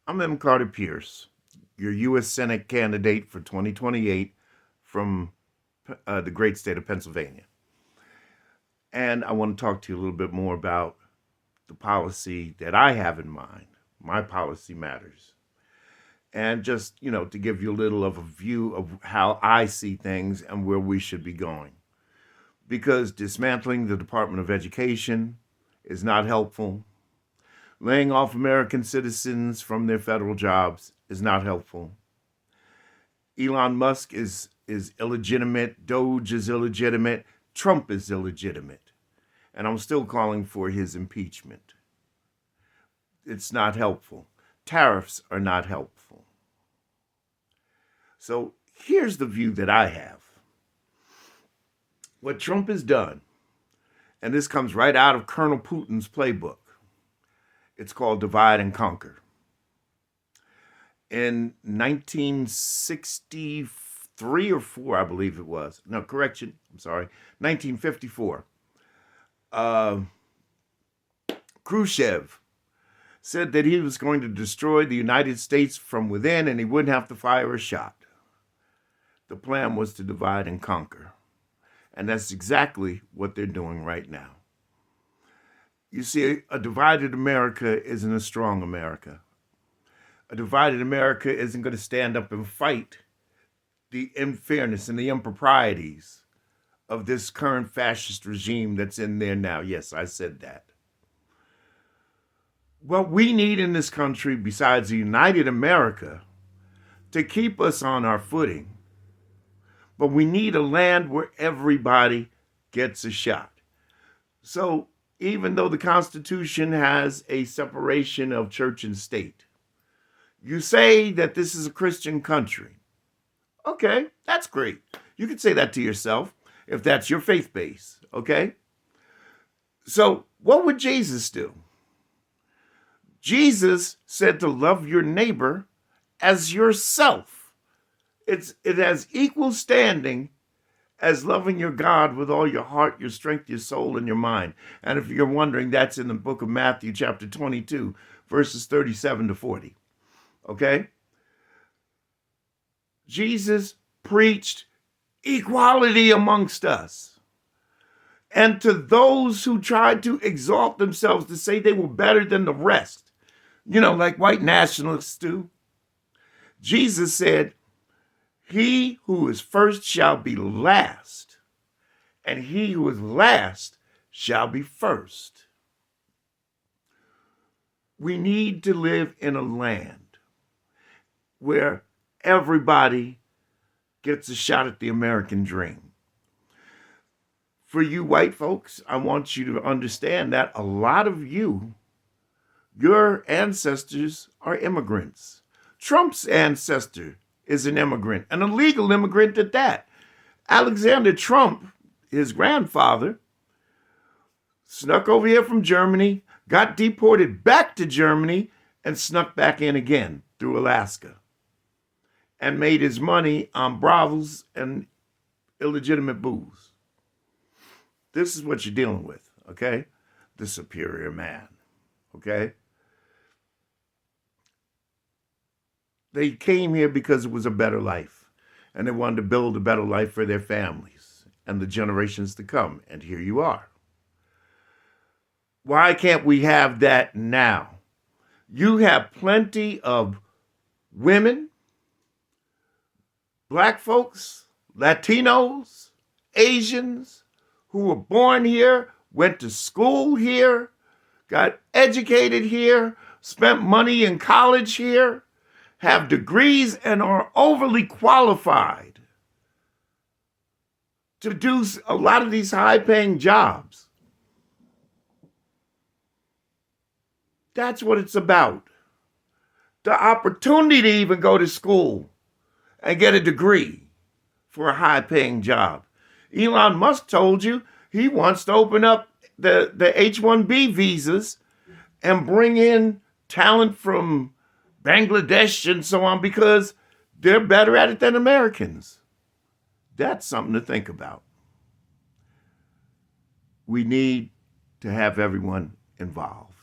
I'm M. Carter Pierce, your U.S. Senate candidate for 2028 from the great state of Pennsylvania. And I want to talk to you a little bit more about the policy that I have in mind. My policy matters. And just, to give you a little of a view of how I see things and where we should be going. Because dismantling the Department of Education is not helpful. Laying off American citizens from their federal jobs is not helpful. Elon Musk is illegitimate. Doge is illegitimate. Trump is illegitimate. And I'm still calling for his impeachment. It's not helpful. Tariffs are not helpful. So here's the view that I have. What Trump has done, and this comes right out of Colonel Putin's playbook, it's called divide and conquer. In 1963 or 4, I believe it was. No, correction. I'm sorry. 1954. Khrushchev said that he was going to destroy the United States from within and he wouldn't have to fire a shot. The plan was to divide and conquer. And that's exactly what they're doing right now. You see, a divided America isn't a strong America. A divided America isn't going to stand up and fight the unfairness and the improprieties of this current fascist regime that's in there now. Yes, I said that. What we need in this country, besides a united America, to keep us on our footing, but we need a land where everybody gets a shot. So even though the Constitution has a separation of church and state, you say that this is a Christian country. Okay, that's great. You can say that to yourself if that's your faith base, okay? So what would Jesus do? Jesus said to love your neighbor as yourself. It has equal standing as loving your God with all your heart, your strength, your soul, and your mind. And if you're wondering, that's in the book of Matthew, chapter 22, verses 37 to 40. Okay? Jesus preached equality amongst us. And to those who tried to exalt themselves to say they were better than the rest, like white nationalists do, Jesus said, he who is first shall be last, and he who is last shall be first. We need to live in a land where everybody gets a shot at the American dream. For you white folks, I want you to understand that a lot of you, your ancestors are immigrants. Trump's ancestor is an immigrant, an illegal immigrant at that. Alexander Trump, his grandfather, snuck over here from Germany, got deported back to Germany, and snuck back in again through Alaska and made his money on brothels and illegitimate booze. This is what you're dealing with, okay? The superior man, okay? They came here because it was a better life, and they wanted to build a better life for their families and the generations to come, and here you are. Why can't we have that now? You have plenty of women, black folks, Latinos, Asians who were born here, went to school here, got educated here, spent money in college here, have degrees, and are overly qualified to do a lot of these high-paying jobs. That's what it's about. The opportunity to even go to school and get a degree for a high-paying job. Elon Musk told you he wants to open up the H-1B visas and bring in talent from Bangladesh and so on because they're better at it than Americans. That's something to think about. We need to have everyone involved.